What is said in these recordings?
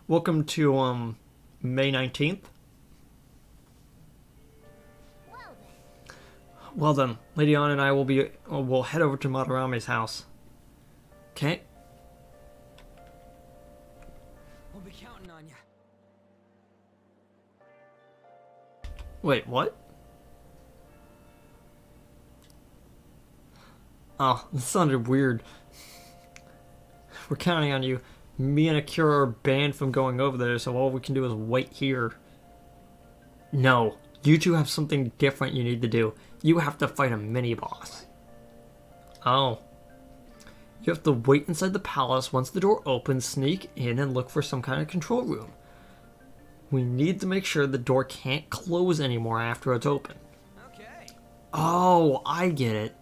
Welcome to May 19th. Well then, Well then, Lady Anna and I will head over to Madarame's house. Okay? We'll be counting on you. Wait, what? Oh, this sounded weird. We're counting on you. Me and Akira are banned from going over there, so all we can do is wait here. No, you two have something different you need to do. You have to fight a mini-boss. Oh. You have to wait inside the palace. Once the door opens, sneak in and look for some kind of control room. We need to make sure the door can't close anymore after it's open. Okay. Oh, I get it.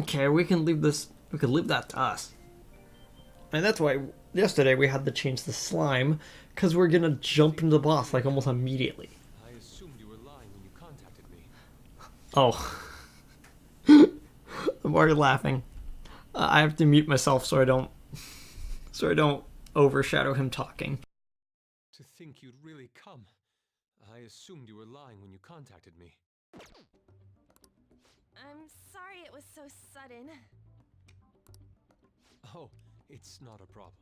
Okay, we can leave that to us. And that's why yesterday we had to change the slime, because we're gonna jump into the boss like almost immediately. I assumed you were lying when you contacted me. Oh. I'm already laughing. I have to mute myself so I don't overshadow him talking. To think you'd really come. I assumed you were lying when you contacted me. I'm sorry it was so sudden. Oh, it's not a problem.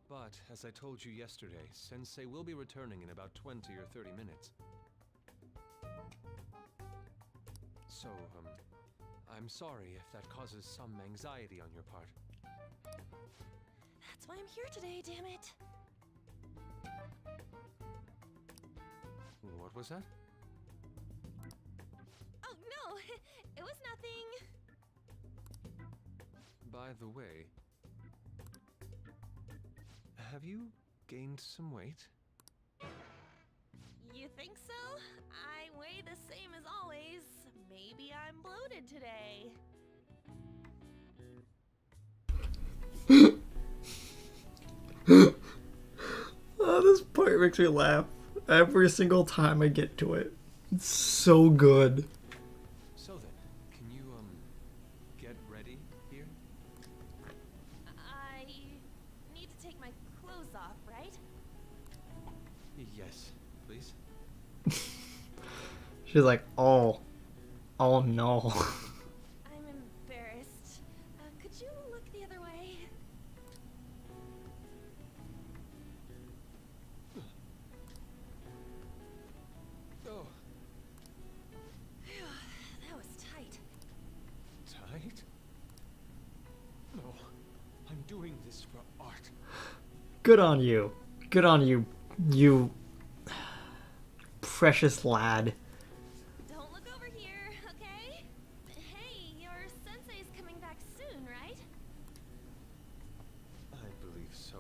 But, as I told you yesterday, Sensei will be returning in about 20 or 30 minutes. So, I'm sorry if that causes some anxiety on your part. That's why I'm here today, damn it. What was that? Oh no, it was nothing. By the way, have you gained some weight? You think so? I weigh the same as always. Maybe I'm bloated today. Oh, this part makes me laugh every single time I get to it. It's so good. So then, can you, get ready here? I need to take my clothes off, right? Yes, please. She's like, oh no. I'm embarrassed. Could you look the other way? Oh, Phew, that was tight. tight? No, I'm doing this for art. Good on you. Good on you, you precious lad. Don't look over here, okay? Hey, your sensei's coming back soon, right? I believe so.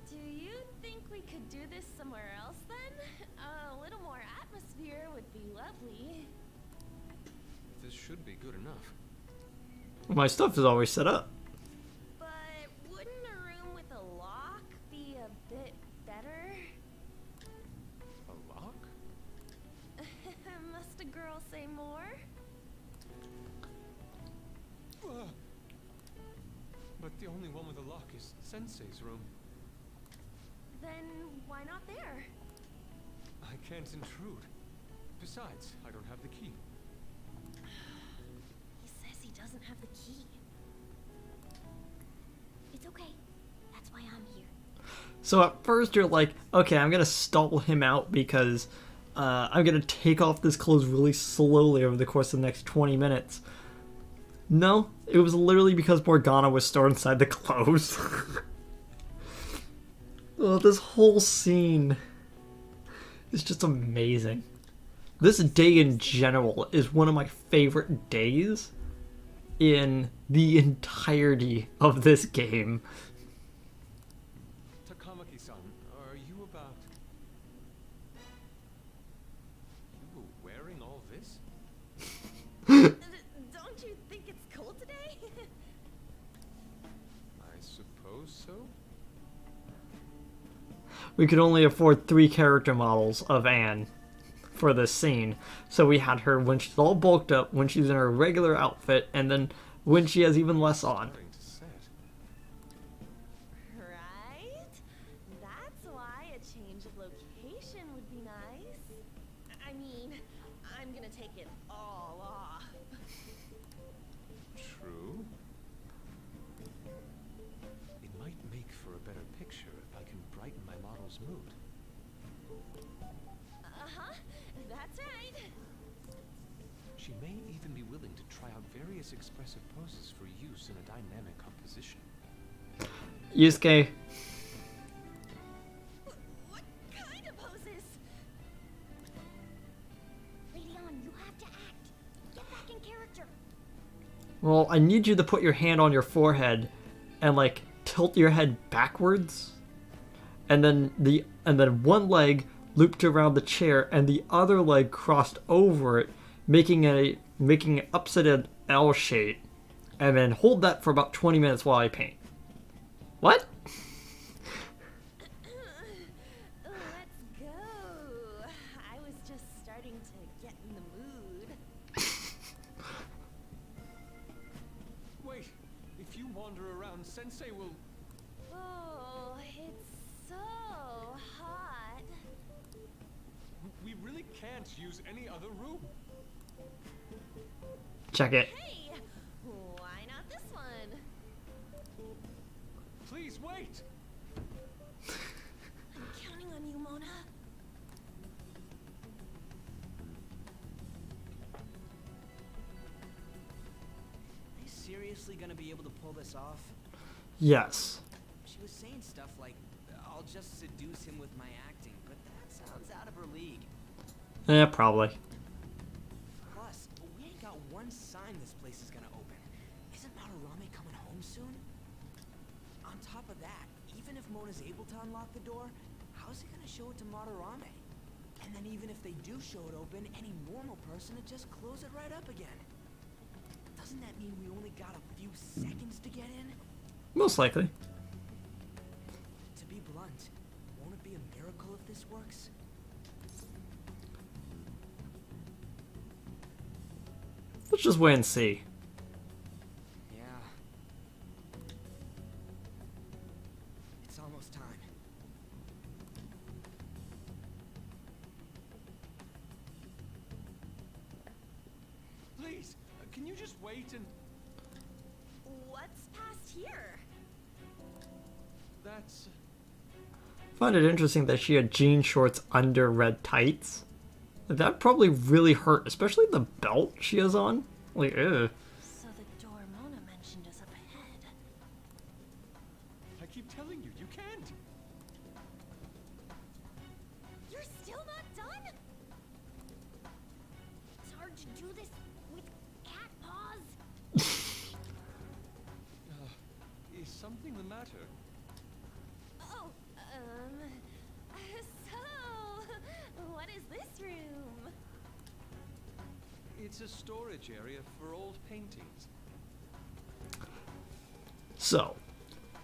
Do you think we could do this somewhere else then? A little more atmosphere would be lovely. This should be good enough. My stuff is always set up. But wouldn't a room with a lock be a bit better? A lock? Must a girl say more? But the only one with a lock is Sensei's room. Then why not there? I can't intrude. Besides, I don't have the key. He says he doesn't have the key. It's okay. That's why I'm here. So at first you're like, okay, I'm gonna stall him out because I'm gonna take off this clothes really slowly over the course of the next 20 minutes. No, it was literally because Morgana was stored inside the clothes. Oh, this whole scene is just amazing. This day in general is one of my favorite days in the entirety of this game. Takamaki-san, are you about... You were wearing all this? Don't you think it's cold today? I suppose so? We could only afford 3 character models of Anne for this scene. So we had her when she's all bulked up, when she's in her regular outfit, and then when she has even less on. Starting to take it all off. True. It might make for a better picture if I can brighten my model's mood. Uh-huh, that's right. She may even be willing to try out various expressive poses for use in a dynamic composition. Yusuke, What kind of poses? Leon, you have to act. Get back in character. well, I need you to put your hand on your forehead and like tilt your head backwards. And then one leg looped around the chair and the other leg crossed over it, making an upside L shape. And then hold that for about 20 minutes while I paint. What? Let's go. I was just starting to get in the mood. Wait, if you wander around, Sensei will... Oh, it's so hot. We really can't use any other room. Check it. Hey, why not this one? Please wait. I'm counting on you, Mona. Are you seriously gonna be able to pull this off? Yes. She was saying stuff like, I'll just seduce him with my acting, but that sounds out of her league. Yeah, probably. Plus, we ain't got one sign this place is gonna open. Isn't Madarame coming home soon? On top of that, even if Mona's able to unlock the door, how's it gonna show it to Madarame? And then even if they do show it open, any normal person would just close it right up again. Doesn't that mean we only got a few seconds to get in? Most likely. To be blunt, won't it be a miracle if this works? Let's just wait and see. Yeah. It's almost time. Please, can you just wait and... What's past here? That's... Find it interesting that she had jean shorts under red tights. That probably really hurt, especially the belt she has on. Like, ew. So the door Mona mentioned is up ahead. I keep telling you, you can't. You're still not done? It's hard to do this with cat paws. Is something the matter? Oh, so, what is this room? It's a storage area for old paintings. So,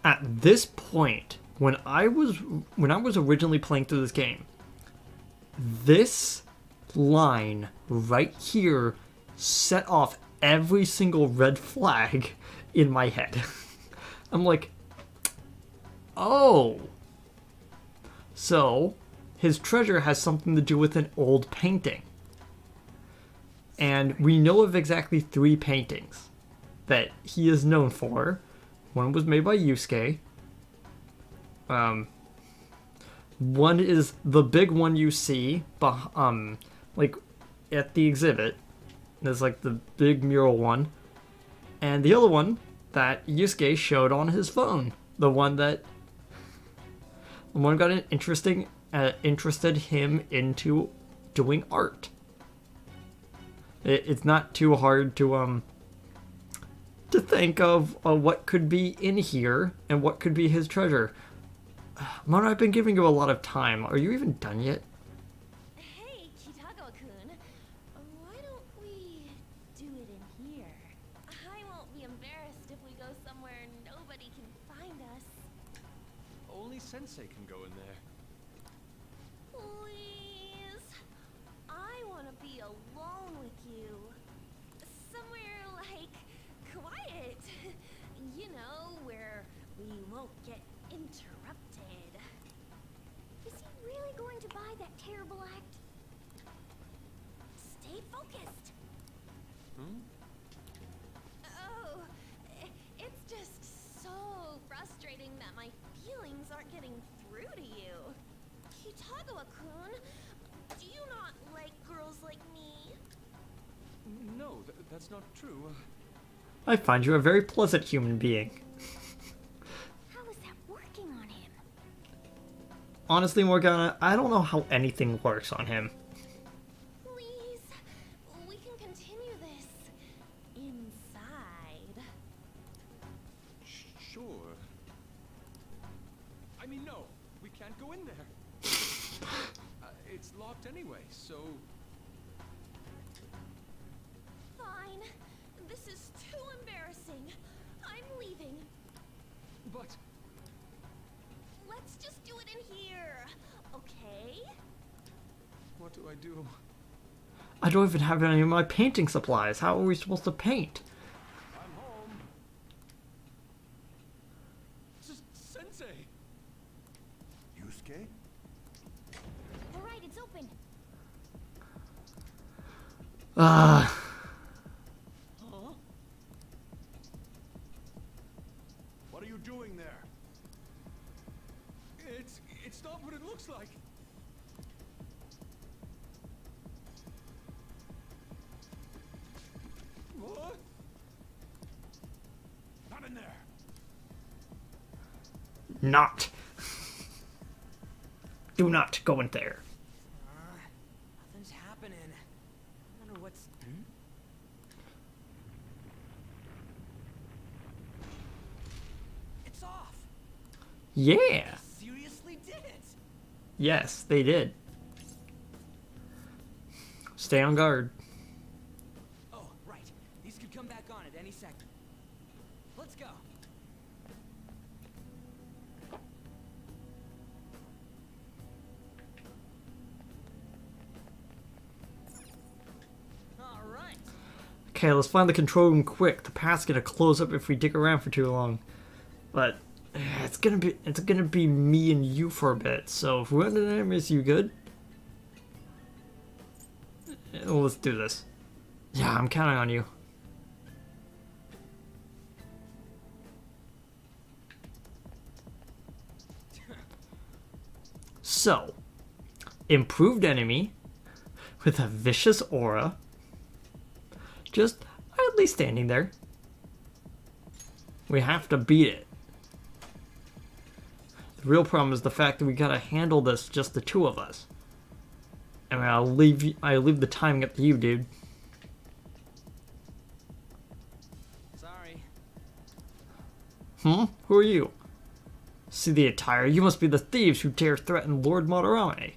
at this point, when I was originally playing through this game, this line right here set off every single red flag in my head. I'm like, oh. So, his treasure has something to do with an old painting. And we know of exactly 3 paintings that he is known for. One was made by Yusuke. One is the big one you see, like at the exhibit. There's like the big mural one, and the other one that Yusuke showed on his phone. The one got interested him into doing art. It's not too hard to think of what could be in here and what could be his treasure. Mona, I've been giving you a lot of time. Are you even done yet? Hey, Kitagawa-kun. Why don't we do it in here? I won't be embarrassed if we go somewhere nobody can find us. Only Sensei can go in there. Please. I want to be alone with you. Somewhere like quiet. You know, where we won't get interrupted. Is he really going to buy that terrible act? Stay focused. no, that's not true. I find you a very pleasant human being. How is that working on him? Honestly, Morgana, I don't know how anything works on him. Please, we can continue this inside. Sure. I mean, no, we can't go in there. It's locked anyway, so... Fine. This is too embarrassing. I'm leaving. But... Let's just do it in here, okay? what do I do? I don't even have any of my painting supplies. How are we supposed to paint? I'm home. Sensei! Yusuke? All right, it's open. Ah. Huh? What are you doing there? It's not what it looks like. What? Not in there. Not. Do not go in there. Nothing's happening. I wonder what's... It's off! Yeah. Seriously did it! Yes, they did. Stay on guard. Oh, right. These could come back on at any second. Let's go. All right. Okay, let's find the control room quick. The path's gonna close up if we dig around for too long. But it's gonna be me and you for a bit. So if we're under enemies, you good? Well, let's do this. Yeah, I'm counting on you. So, improved enemy with a vicious aura. Just idly standing there. We have to beat it. The real problem is the fact that we gotta handle this just the two of us. I mean, I leave the timing up to you, dude. Sorry. Who are you? See the attire? You must be the thieves who dare threaten Lord Madarame.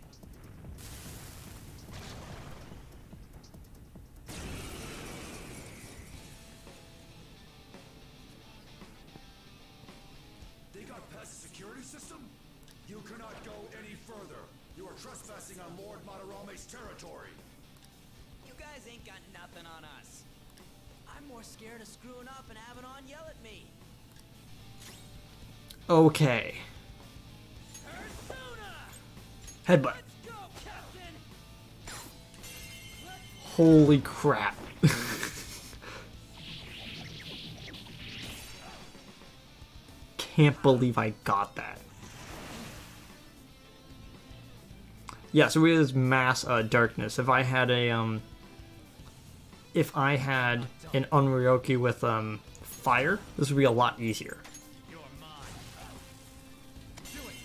They got past the security system? You cannot go any further. You are trespassing on Lord Madarame's territory. You guys ain't got nothing on us. I'm more scared of screwing up and having On yell at me. Okay. Persona! Headbutt. Let's go, Captain! Holy crap. Can't believe I got that. Yeah, so it is mass darkness. If I had an Unryoki with fire, this would be a lot easier. You're mine. Do it!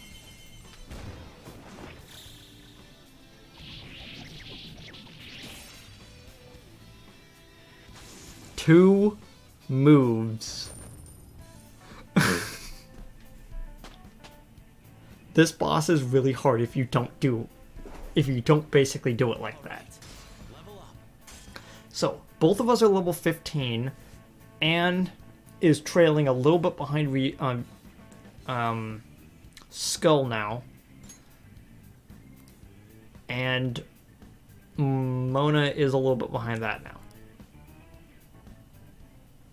2 moves. This boss is really hard if you don't basically do it like that. Level up. So, both of us are level 15. Anne is trailing a little bit behind Skull now. And Mona is a little bit behind that now.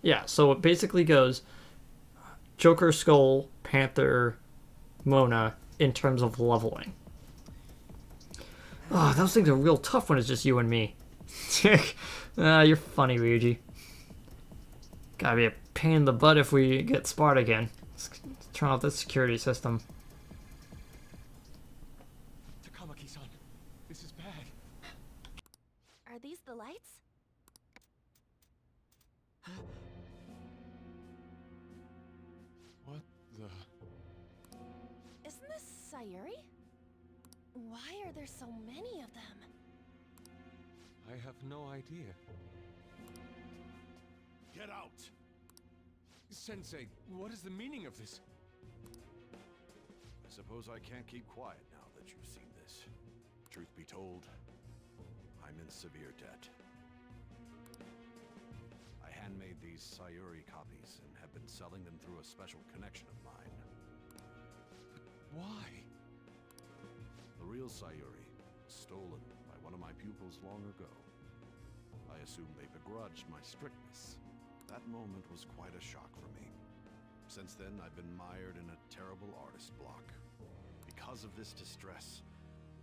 Yeah, so it basically goes Joker, Skull, Panther, Mona in terms of leveling. Oh, those things are real tough when it's just you and me. You're funny, Ryuji. Gotta be a pain in the butt if we get spotted again. Let's turn off the security system. Takamaki-san, this is bad. Are these the lights? Sayuri? Why are there so many of them? I have no idea. Get out! Sensei, what is the meaning of this? I suppose I can't keep quiet now that you've seen this. Truth be told, I'm in severe debt. I handmade these Sayuri copies and have been selling them through a special connection of mine. Why? The real Sayuri was stolen by one of my pupils long ago. I assume they begrudged my strictness. That moment was quite a shock for me. Since then, I've been mired in a terrible artist block. Because of this distress,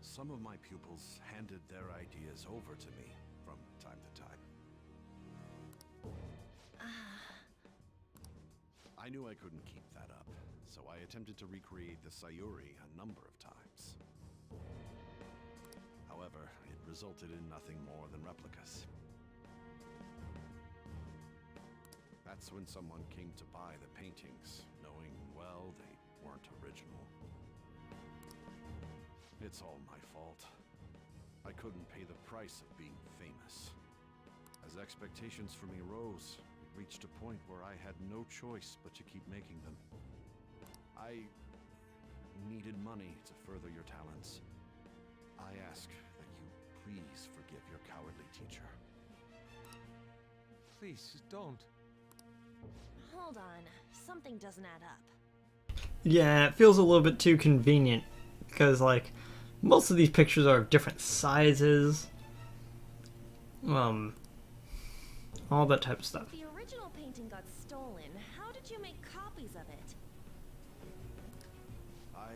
some of my pupils handed their ideas over to me from time to time. I knew I couldn't keep that up, so I attempted to recreate the Sayuri a number of times. However, it resulted in nothing more than replicas. That's when someone came to buy the paintings, knowing, well, they weren't original. It's all my fault. I couldn't pay the price of being famous. As expectations for me rose, it reached a point where I had no choice but to keep making them. I needed money to further your talents. I ask that you please forgive your cowardly teacher. Please, don't. Hold on, something doesn't add up. Yeah, it feels a little bit too convenient because, like, most of these pictures are of different sizes. All that type of stuff. The original painting got stolen. How did you make copies of it? I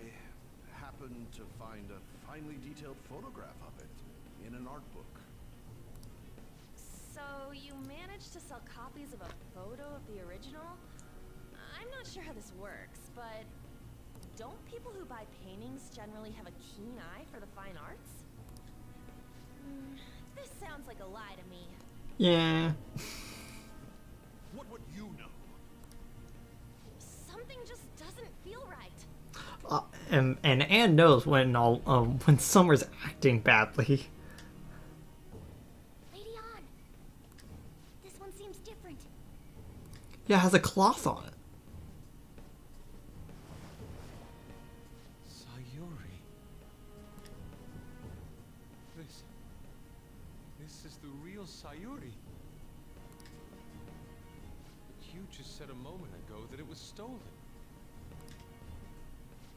happened to find a finely detailed photograph of it in an art book. So you managed to sell copies of a photo of the original? I'm not sure how this works, but don't people who buy paintings generally have a keen eye for the fine arts? This sounds like a lie to me. Yeah. What would you know? Something just doesn't feel right. And Anne knows when Summer's acting badly. Lady On! This one seems different. Yeah, it has a cloth on it. Sayuri. This is the real Sayuri. But you just said a moment ago that it was stolen.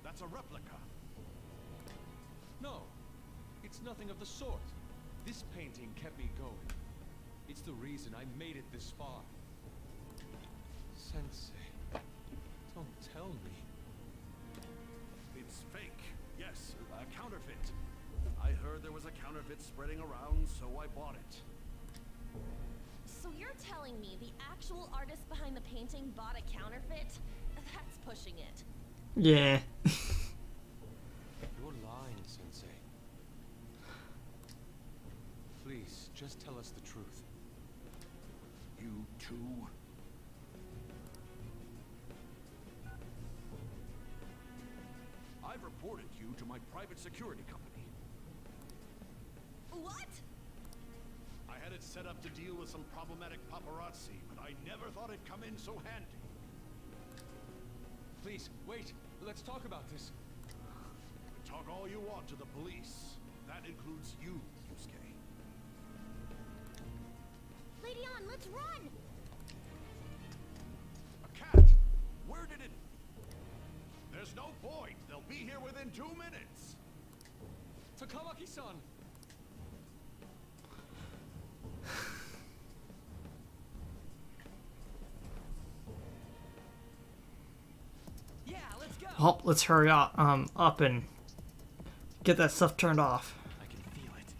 That's a replica. No, it's nothing of the sort. This painting kept me going. It's the reason I made it this far. Sensei, don't tell me. It's fake. Yes, a counterfeit. I heard there was a counterfeit spreading around, so I bought it. So you're telling me the actual artist behind the painting bought a counterfeit? That's pushing it. Yeah. You're lying, Sensei. Please, just tell us the truth. You too? I've reported you to my private security company. What? I had it set up to deal with some problematic paparazzi, but I never thought it'd come in so handy. Please, wait. Let's talk about this. Talk all you want to the police. That includes you, Yusuke. Lady On, let's run! A cat! Where did it... There's no point. They'll be here within 2 minutes. Takamaki-san! Yeah, let's go. Oh, let's hurry up and get that stuff turned off. I can feel it.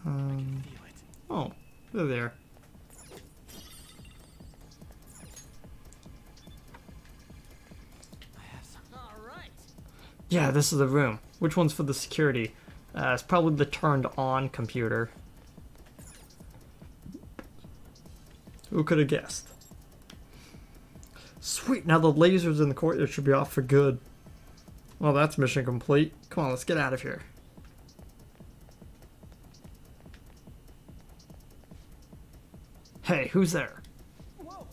I can feel it. Oh, they're there. I have some. All right. Yeah, this is the room. Which one's for the security? It's probably the turned on computer. Who could have guessed? Sweet, now the lasers in the courtyard should be off for good. Well, that's mission complete. Come on, let's get out of here. Hey, who's there? Whoa!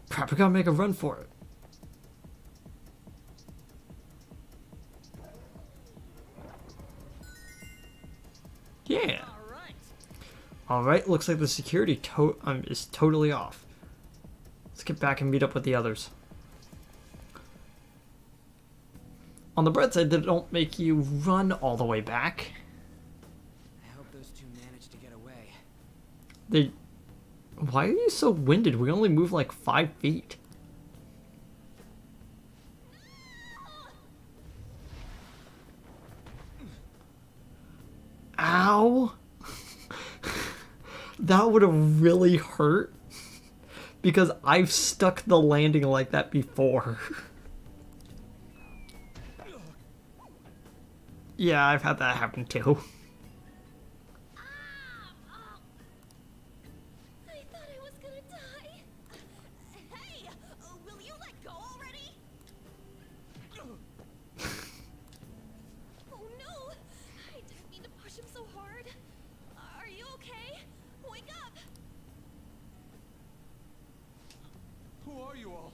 Crap, we gotta make a run for it. Yeah. All right. Alright, looks like the security is totally off. Let's get back and meet up with the others. On the bright side, they don't make you run all the way back. I hope those two managed to get away. They... Why are you so winded? We only move like 5 feet. Ow! That would have really hurt. Because I've stuck the landing like that before. Yeah, I've had that happen too. I thought I was gonna die. Hey, will you let go already? Oh no! I didn't mean to push him so hard. Are you okay? Wake up! Who are you all?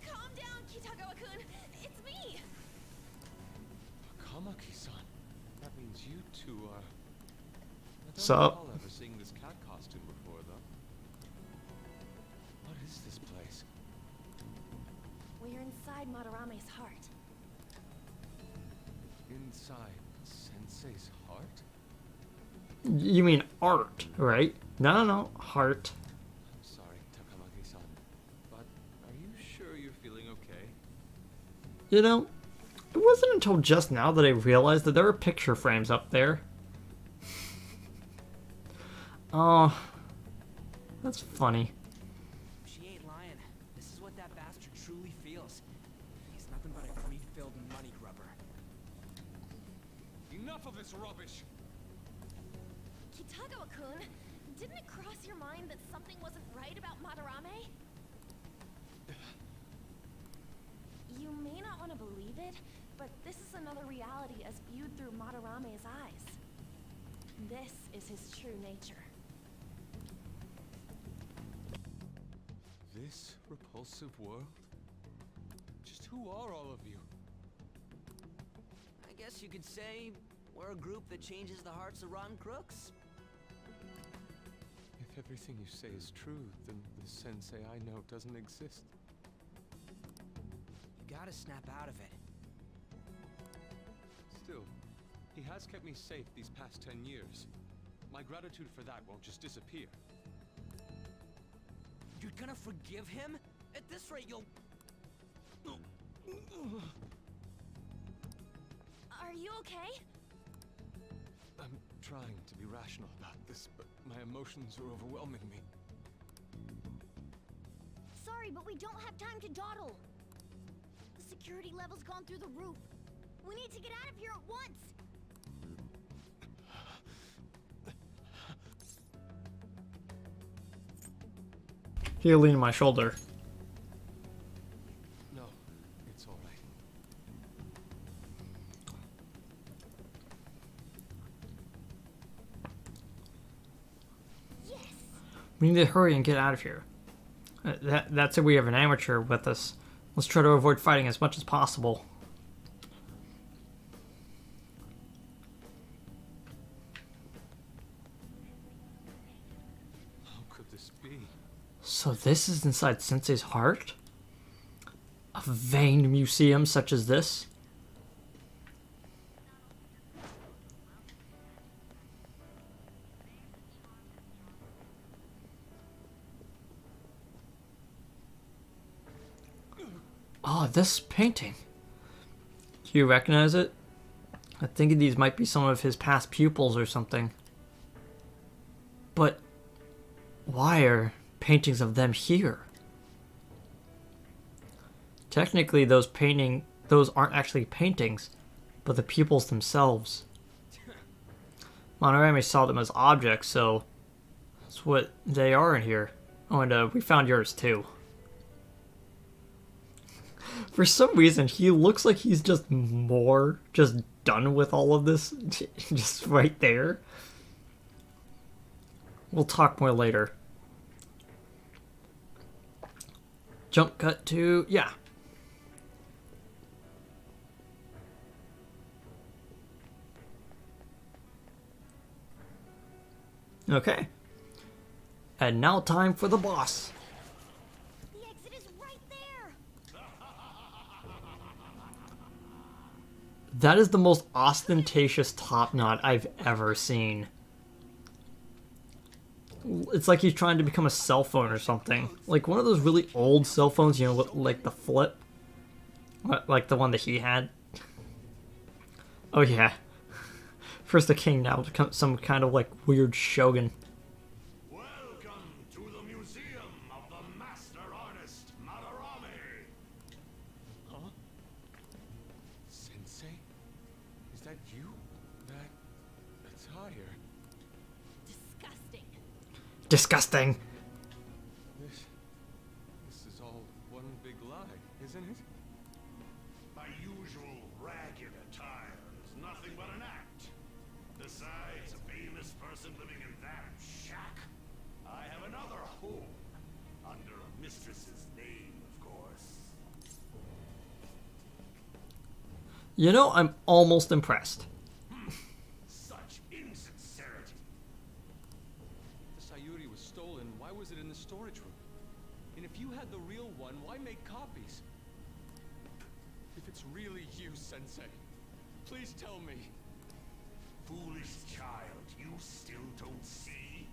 Calm down, Kitagawa-kun. It's me. Kamaki-san. That means you two are... I don't Sup? recall ever seeing this cat costume before, though. What is this place? We're inside Madarame's heart. Inside Sensei's heart? You mean art, right? No, heart. I'm sorry, Takamaki-san, but are you sure you're feeling okay? You know, it wasn't until just now that I realized that there were picture frames up there. Oh, that's funny. She ain't lying. This is what that bastard truly feels. He's nothing but a greed-filled money grubber. Enough of this rubbish! Kitagawa-kun, didn't it cross your mind that something wasn't right about Madarame? You may not want to believe it, but this is another reality as viewed through Madarame's eyes. This is his true nature. This repulsive world? Just who are all of you? I guess you could say we're a group that changes the hearts of rotten crooks. If everything you say is true, then the sensei I know doesn't exist. You gotta snap out of it. Still, he has kept me safe these past 10 years. My gratitude for that won't just disappear. You're gonna forgive him? At this rate, you'll... Are you okay? I'm trying to be rational about this, but my emotions are overwhelming me. Sorry, but we don't have time to dawdle. The security level's gone through the roof. We need to get out of here at once. He'll lean on my shoulder. No, it's all right. Yes. We need to hurry and get out of here. That's it. We have an amateur with us. Let's try to avoid fighting as much as possible. How could this be? So this is inside Sensei's heart? A vain museum such as this? Oh, this painting. Do you recognize it? I think these might be some of his past pupils or something. But why are paintings of them here? Technically, those aren't actually paintings, but the pupils themselves. Madarame saw them as objects, so that's what they are in here. Oh, and we found yours too. For some reason, he looks like he's just just done with all of this, just right there. We'll talk more later. Jump cut to, yeah. Okay. And now time for the boss. The exit is right there. That is the most ostentatious top knot I've ever seen. It's like he's trying to become a cell phone or something. Like one of those really old cell phones, you know, with, like the flip. Like the one that he had. Oh yeah. First the king, now some kind of like weird shogun. Welcome to the Museum of the Master Artist, Madarame! Huh? Sensei? Is that you? That attire? Disgusting. Disgusting. This is all one big lie, isn't it? My usual ragged attire is nothing but an act. Besides a famous person living in that shack, I have another home. Under a mistress's name, of course. You know, I'm almost impressed. Such insincerity. The Sayuri was stolen. Why was it in the storage room? And if you had the real one, why make copies? If it's really you, Sensei, please tell me. Foolish child, you still don't see?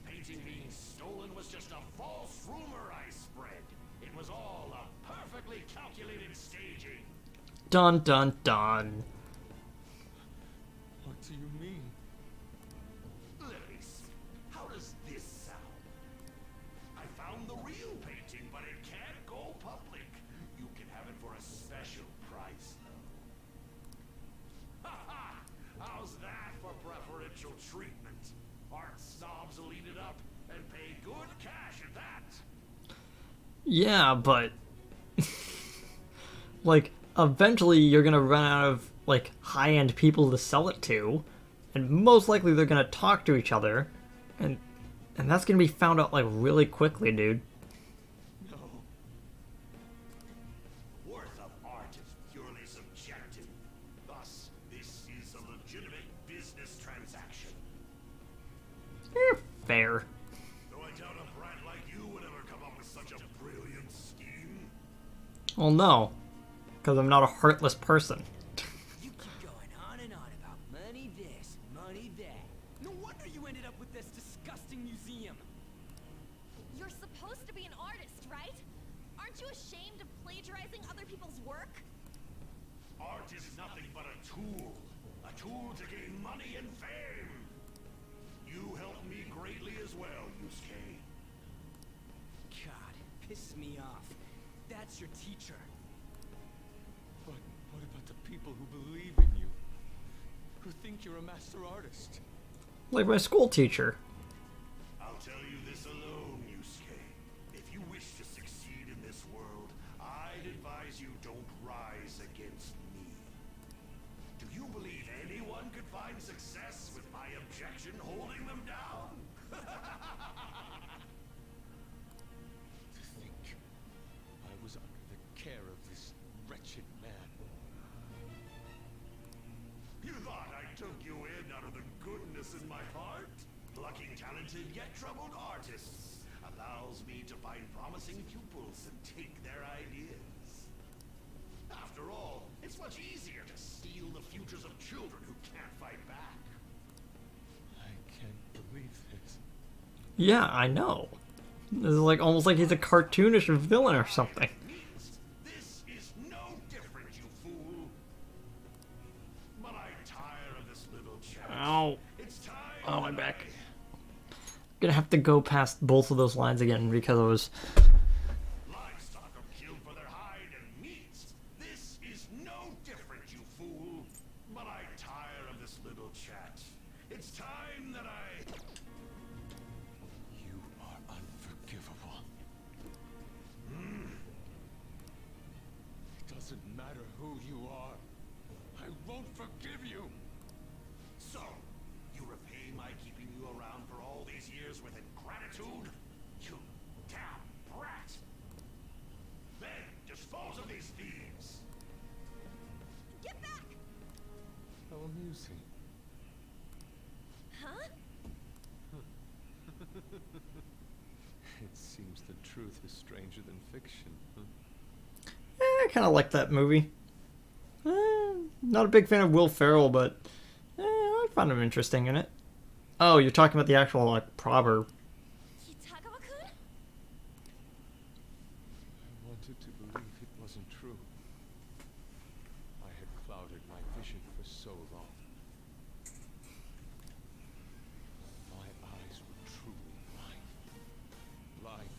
Painting being stolen was just a false rumor I spread. It was all a perfectly calculated staging. Dun dun dun. What do you mean? Let me see. How does this sound? I found the real painting, but it can't go public. You can have it for a special price, though. Ha ha! How's that for preferential treatment? Art snobs will eat it up and pay good cash at that. Yeah, but like eventually you're gonna run out of like high-end people to sell it to, and most likely they're gonna talk to each other, and that's gonna be found out like really quickly, dude. No. Worth of art is purely subjective. Thus, this is a legitimate business transaction. Fair. Though I doubt a brat like you would ever come up with such a brilliant scheme. Well, no, because I'm not a heartless person. You keep going on and on about money this, money that. No wonder you ended up with this disgusting museum. You're supposed to be an artist, right? Aren't you ashamed of plagiarizing other people's work? Art is nothing but a tool. A tool to gain money and fame. You helped me greatly as well, Yusuke. God, pisses me off. That's your teacher. But what about the people who believe in you? Who think you're a master artist? Like my school teacher. I'll tell you this alone, Yusuke. If you wish to succeed in this world, I'd advise you don't rise against me. Do you believe anyone could find success with my objection holding them down? To think I was under the care of this wretched man. You thought I took you in out of the goodness in my heart? Plucking talented yet troubled artists allows me to find promising pupils and take their ideas. After all, it's much easier to steal the futures of children who can't fight back. I can't believe this. Yeah, I know. This is like almost like he's a cartoonish villain or something. This is no different, you fool. But I tire of this little chat. Ow. It's time. Oh, my that back. Gonna have to go past both of those lines again because I was. Livestock are killed for their hide and meat. This is no different, you fool. But I tire of this little chat. It's time that I... You are unforgivable. doesn't matter who you are. I won't forgive you. So, you repay my keeping you around for all these years with ingratitude? You damn brat! Then, dispose of these thieves! Get back! How amusing. Huh? It seems the truth is stranger than fiction. Huh? I kind of like that movie. Not a big fan of Will Ferrell, but I found him interesting in it. Oh, you're talking about the actual like proverb. Kitagawa-kun? I wanted to believe it wasn't true. I had clouded my vision for so long. My eyes were truly blind. Blind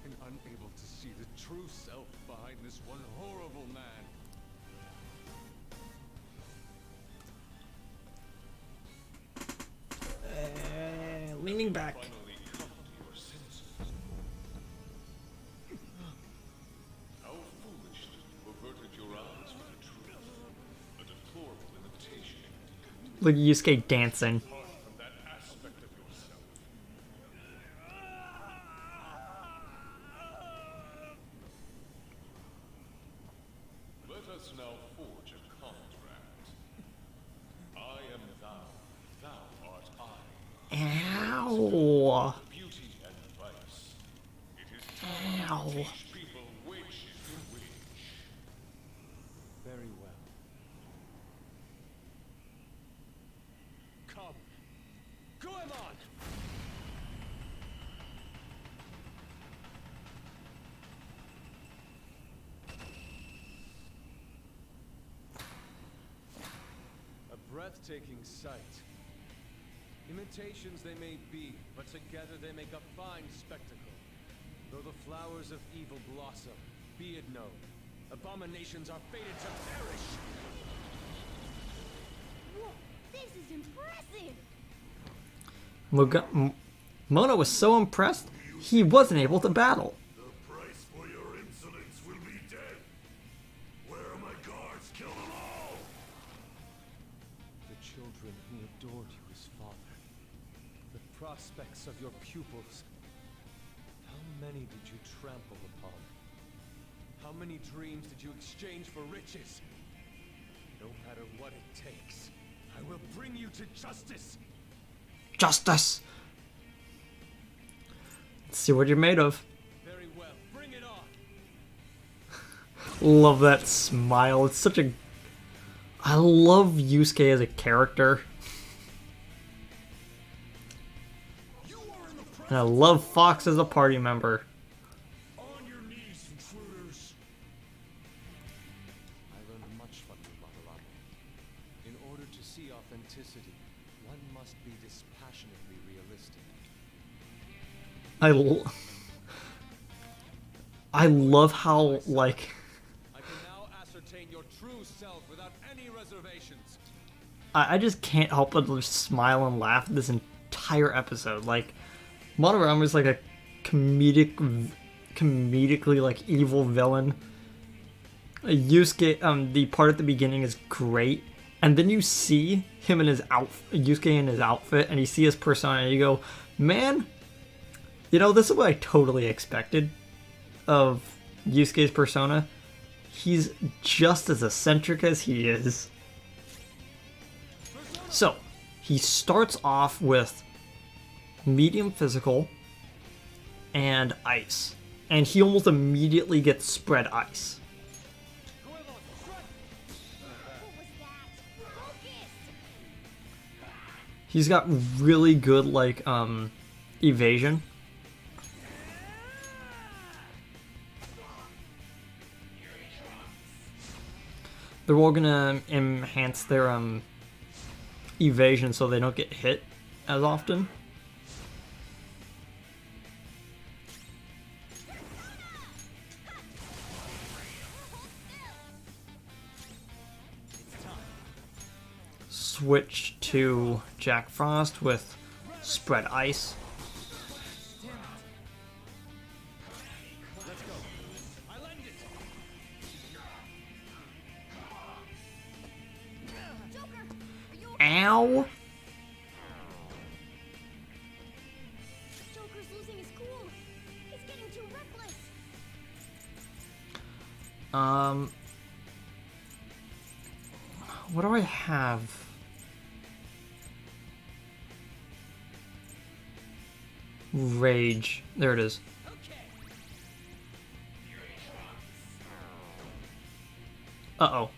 and unable to see the true self behind this one horrible man. Leaning back. Finally come to your senses. How foolish that you averted your eyes from the truth. A deplorable imitation. Look at Yusuke dancing. Apart from that aspect of yourself. Let us now forge a contract. I am thou, thou art I. Ow. Beauty and vice. It is time Ow. to teach people which is which. Very well. Come. Goemon! A breathtaking sight. Imitations they may be, but together they make a fine spectacle. Though the flowers of evil blossom, be it known, abominations are fated to perish! Whoa, this is impressive! Mona was so impressed, he wasn't able to battle. The price for your insolence will be dead. Where are my guards? Kill them all! The children who adored you as father. The prospects of your pupils. How many did you trample upon? How many dreams did you exchange for riches? No matter what it takes, I will bring you to justice! Justice! Let's see what you're made of. Very well, bring it on! Love that smile. It's such a... I love Yusuke as a character. And I love Fox as a party member. On your knees, intruders! I learned much from you, Madarame. In order to see authenticity, one must be dispassionately realistic. I love how, like... I can now ascertain your true self without any reservations. I just can't help but just smile and laugh this entire episode. Like, Madarame is like a comedically like evil villain. Yusuke, the part at the beginning is great, and then you see him in his Yusuke in his outfit, and you see his persona, and you go, man, you know, this is what I totally expected of Yusuke's persona. He's just as eccentric as he is. So, he starts off with medium physical and ice. And he almost immediately gets spread ice. What was that? Focus! He's got really good, like, evasion. They're all gonna enhance their, evasion so they don't get hit as often. Switch to Jack Frost with spread ice. Ow! Joker's losing his cool. He's getting too reckless. What do I have? Rage. There it is. Uh-oh.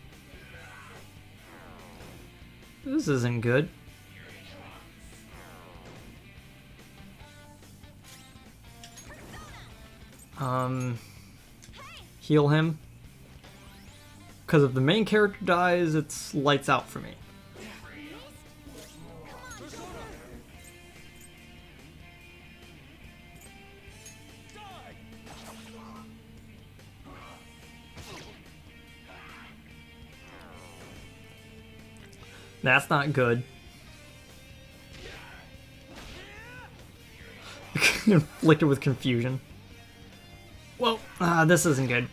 This isn't good. Heal him. Because if the main character dies, it's lights out for me. That's not good. Inflicted with confusion. Well, this isn't good.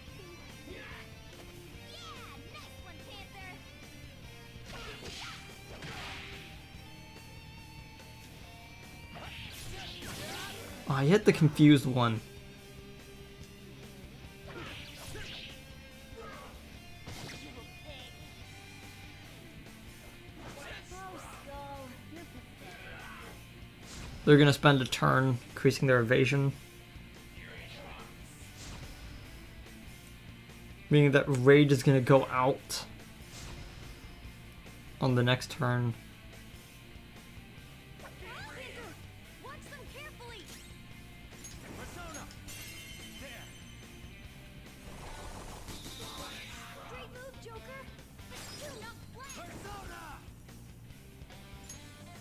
Oh, I hit the confused one. They're gonna spend a turn increasing their evasion. Meaning that Rage is gonna go out on the next turn. Watch them carefully. Persona! There! Great move, Joker. But do not blink. Persona!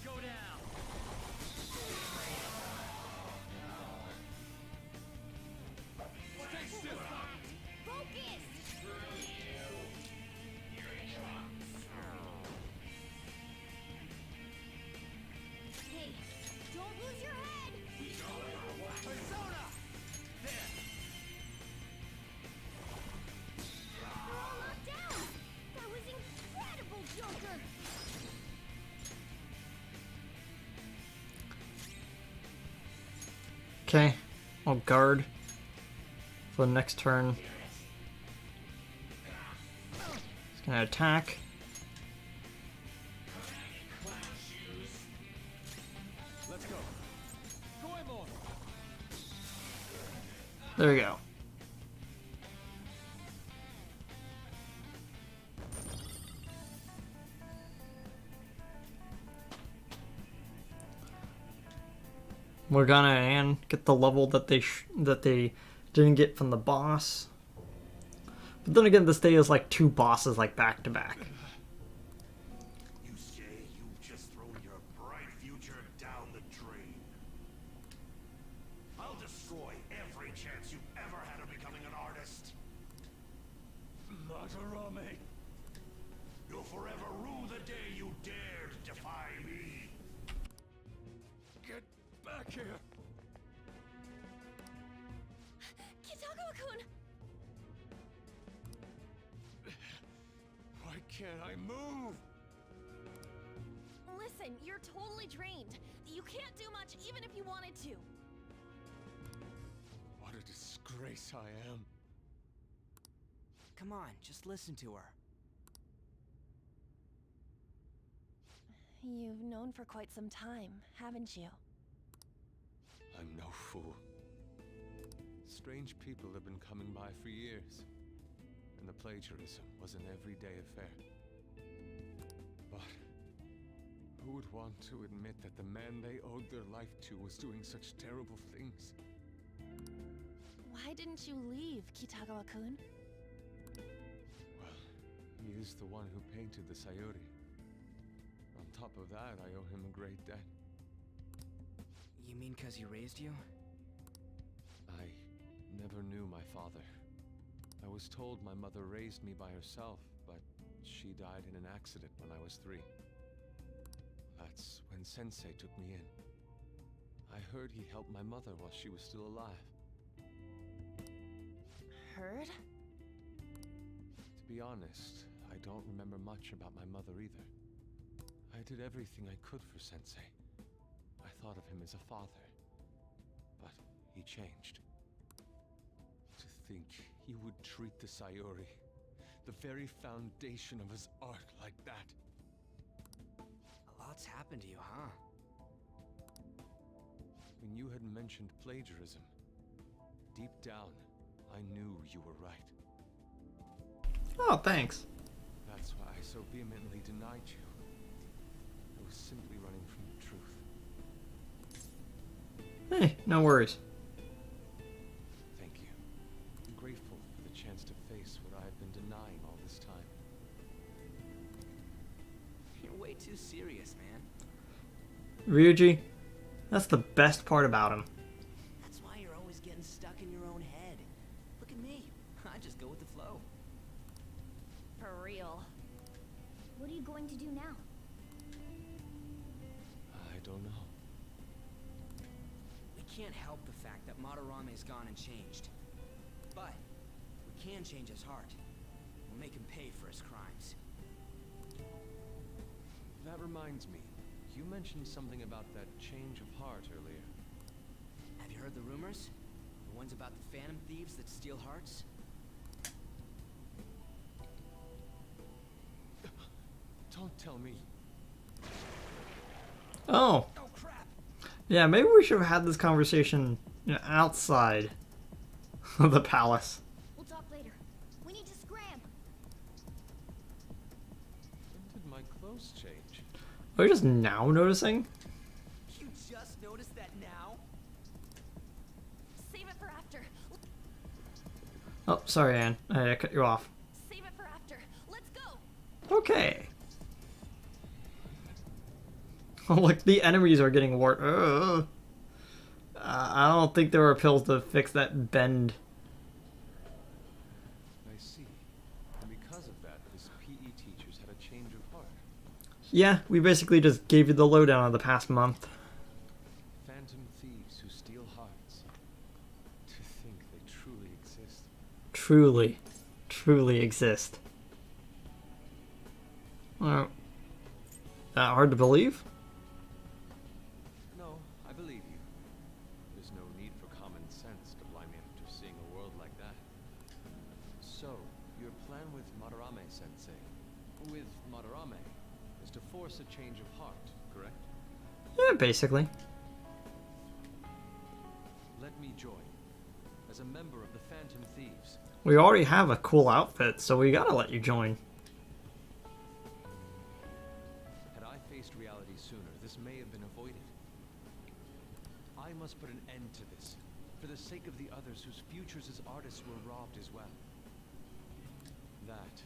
Go down! Stay still! Focus. Hey, don't lose your head. Persona! There! They're all knocked down. That was incredible, Joker. Okay, I'll guard for the next turn. He's gonna attack. Let's go. Goemon! There we go. Morgana and Anne get the level that they didn't get from the boss. But then again, this day is like two bosses like back to back. You say you've just thrown your bright future down the drain. I'll destroy every chance you've ever had of becoming an artist. Madarame! You'll forever rue the day you dared defy me. Get back here! Kitagawa-kun! Why can't I move? Listen, you're totally drained. You can't do much even if you wanted to. What a disgrace I am. Come on, just listen to her. You've known for quite some time, haven't you? I'm no fool. Strange people have been coming by for years, and the plagiarism was an everyday affair. But who would want to admit that the man they owed their life to was doing such terrible things? Why didn't you leave, Kitagawa-kun? Well, he is the one who painted the Sayuri. On top of that, I owe him a great debt. You mean 'cause he raised you? I never knew my father. I was told my mother raised me by herself, but she died in an accident when I was 3. That's when Sensei took me in. I heard he helped my mother while she was still alive. Heard? To be honest, I don't remember much about my mother either. I did everything I could for Sensei. I thought of him as a father. But he changed. To think he would treat the Sayuri, the very foundation of his art, like that. A lot's happened to you, huh? When you had mentioned plagiarism, deep down, I knew you were right. Oh, thanks. That's why I so vehemently denied you. I was simply running from the truth. Hey, no worries. Thank you. I'm grateful for the chance to face what I have been denying all this time. You're way too serious, man. Ryuji, that's the best part about him. That's why you're always getting stuck in your own head. Look at me. I just go with the flow. For real. What are you going to do now? I don't know. We can't help the fact that Madarame's gone and changed. But we can change his heart. We'll make him pay for his crimes. That reminds me. You mentioned something about that change of heart earlier. Have you heard the rumors? The ones about the Phantom Thieves that steal hearts? Don't tell me. Oh, Oh crap! yeah, maybe we should have had this conversation, outside of the palace. We'll talk later. We need to scram. When did my clothes change? Are you just now noticing? You just noticed that now? Save it for after. Oh, sorry, Anne. I cut you off. Save it for after. Let's go. Okay. Oh, look, the enemies are getting warped. I don't think there are pills to fix that bend. I see. And because of that, his PE teachers had a change of heart. Yeah, we basically just gave you the lowdown of the past month. Phantom thieves who steal hearts. To think they truly exist. Truly exist. That hard to believe? No, I believe you. There's no need for common sense to blind me after seeing a world like that. So, your plan with Madarame-sensei, with Madarame, is to force a change of heart, correct? Yeah, basically. Let me join. As a member of the Phantom Thieves, We already have a cool outfit, so we gotta let you join. had I faced reality sooner, this may have been avoided. I must put an end to this, for the sake of the others whose futures as artists were robbed as well. That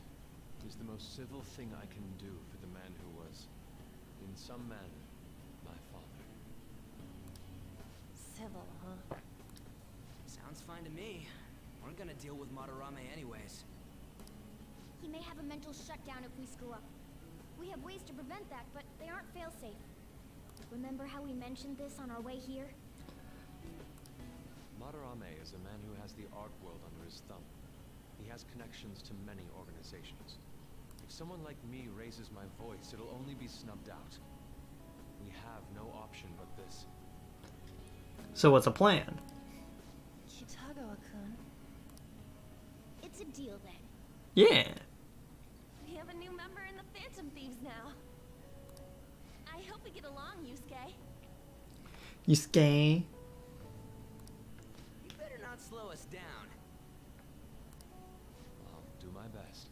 is the most civil thing I can do for the man who was, in some manner, my father. Civil, huh? Sounds fine to me. We're gonna deal with Madarame anyways. He may have a mental shutdown if we screw up. We have ways to prevent that, but they aren't fail-safe. Remember how we mentioned this on our way here? Madarame is a man who has the art world under his thumb. He has connections to many organizations. If someone like me raises my voice, it'll only be snubbed out. We have no option but this. So what's a plan? Kitagawa-kun. It's a deal then. Yeah. We have a new member in the Phantom Thieves now. I hope we get along, Yusuke. Yusuke. You better not slow us down. I'll do my best.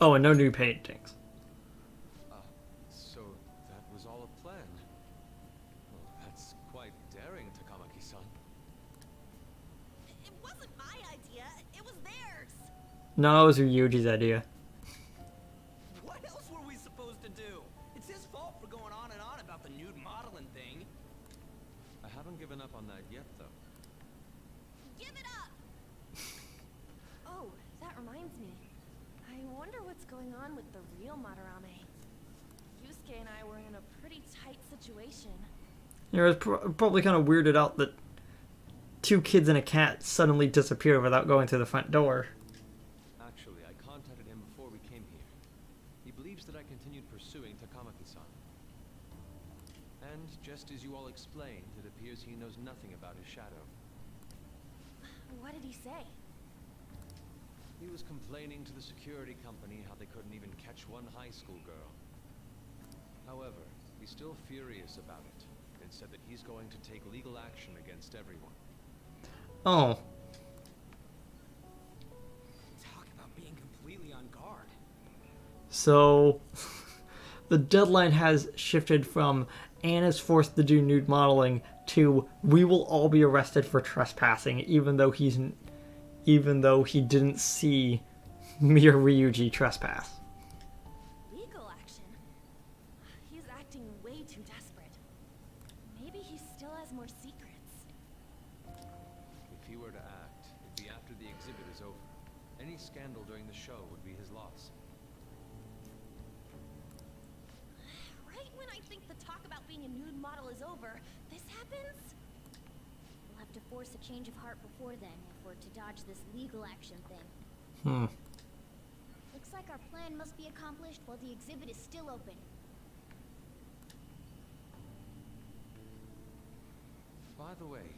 Oh, and no new paintings. So that was all a plan. Well, that's quite daring, Takamaki-san. It wasn't my idea. It was theirs. No, it was Ryuji's idea. What else were we supposed to do? It's his fault for going on and on about the nude modeling thing. I haven't given up on that yet, though. Give it up. Oh, that reminds me. I wonder what's going on with the real Madarame. Yusuke and I were in a pretty tight situation. It was probably kind of weirded out that two kids and a cat suddenly disappeared without going through the front door. Actually, I contacted him believes that I continued pursuing Takamaki-san. And just as you all explained, it appears he knows nothing about his shadow. What did he say? He was complaining to the security company how they couldn't even catch one high school girl. However, he's still furious about it, and said that he's going to take legal action against everyone. Oh, Talk about being completely on guard. so the deadline has shifted from Anna's forced to do nude modeling to we will all be arrested for trespassing, even though he didn't see Miya Ryuji trespass. Legal action? He's acting way too desperate. Maybe he still has more secrets. If he were to act, it'd be after the exhibit is over. Any scandal during the show would be his loss. Right when I think the talk about being a nude model is over, this happens? We'll have to force a change of heart before then if we're to dodge this legal action thing. Looks like our plan must be accomplished while the exhibit is still open. By the way,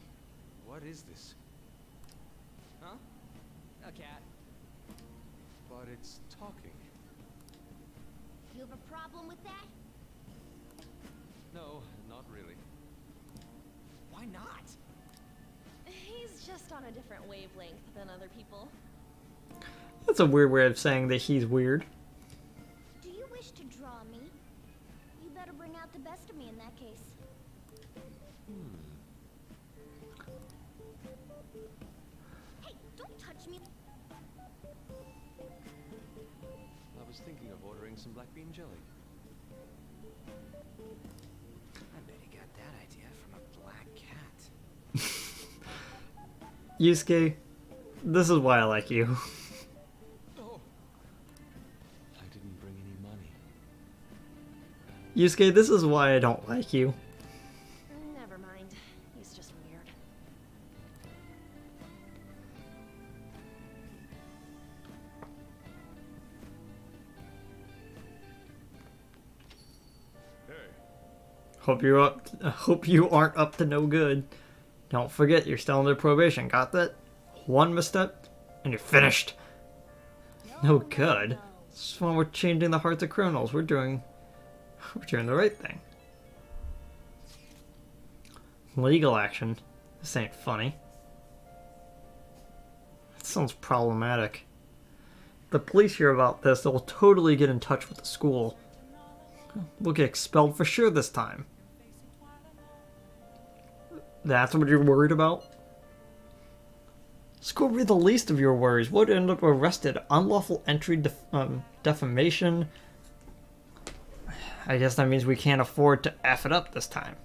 what is this? Huh? A cat. But it's talking. You have a problem with that? No, not really. Why not? He's just on a different wavelength than other people. That's a weird way of saying that he's weird. Do you wish to draw me? You better bring out the best of me in that case. Hey, don't touch me. I was thinking of ordering some black bean jelly. I bet he got that idea from a black cat. Yusuke, this is why I like you. Oh! I didn't bring any money. Yusuke, this is why I don't like you. Never mind. He's just weird. Hey, Hope you aren't up to no good. Don't forget you're still under probation. Got that? One misstep and you're finished. No good. This is when we're changing the hearts of criminals. We're doing the right thing. Legal action. This ain't funny. That sounds problematic. The police hear about this, they'll totally get in touch with the school. We'll get expelled for sure this time. That's what you're worried about? School would be the least of your worries. Would end up arrested. Unlawful entry, defamation. I guess that means we can't afford to F it up this time.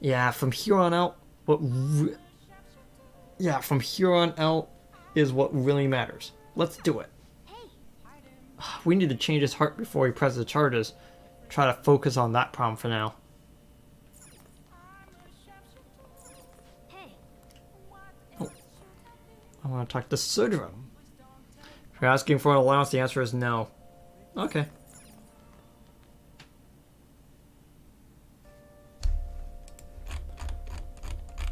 Yeah, from here on out, from here on out is what really matters. Let's do it. We need to change his heart before he presses the charges. Try to focus on that problem for now. Hey, I want to talk to Sudra. If you're asking for an allowance, the answer is no. Okay.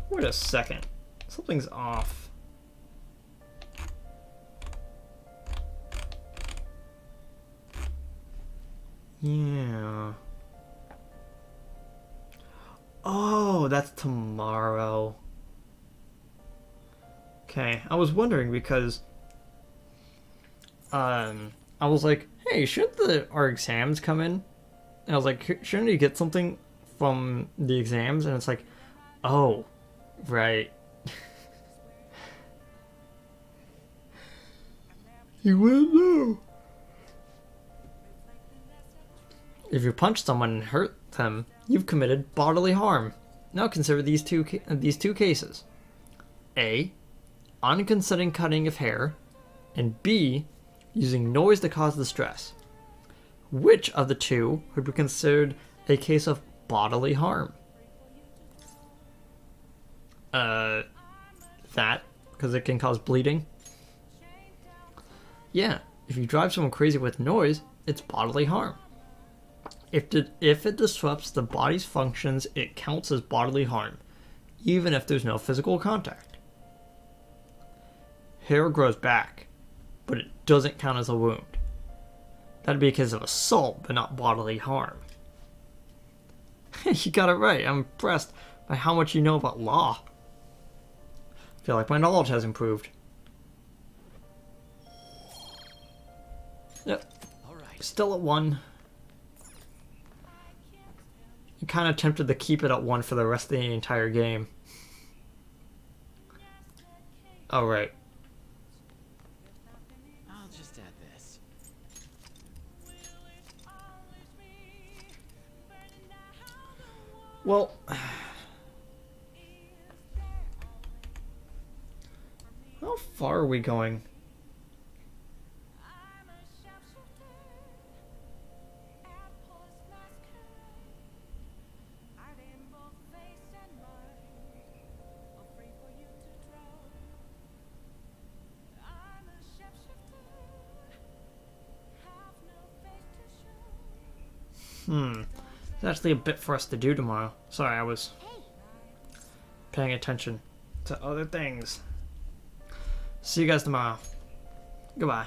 Wait a second. Something's off. Yeah. Oh, that's tomorrow. Okay, I was wondering because I was like, hey, shouldn't our exams come in? And I was like, shouldn't you get something from the exams? And it's like, oh, right. You wouldn't know. If you punch someone and hurt them, you've committed bodily harm. Now consider these two cases. A, unconsenting cutting of hair, and B, using noise to cause distress. Which of the two would be considered a case of bodily harm? That, because it can cause bleeding. Yeah, If you drive someone crazy with noise, it's bodily harm. If it disrupts the body's functions, it counts as bodily harm, even if there's no physical contact. Hair grows back, but it doesn't count as a wound. That'd be a case of assault, but not bodily harm. You got it right. I'm impressed by how much you know about law. I feel like my knowledge has improved. Yep. All right. Still at 1. I'm kind of tempted to keep it at 1 for the rest of the entire game. Alright. I'll just add this. Well, how far are we going? There's actually a bit for us to do tomorrow. Sorry, I was paying attention to other things. See you guys tomorrow. Goodbye.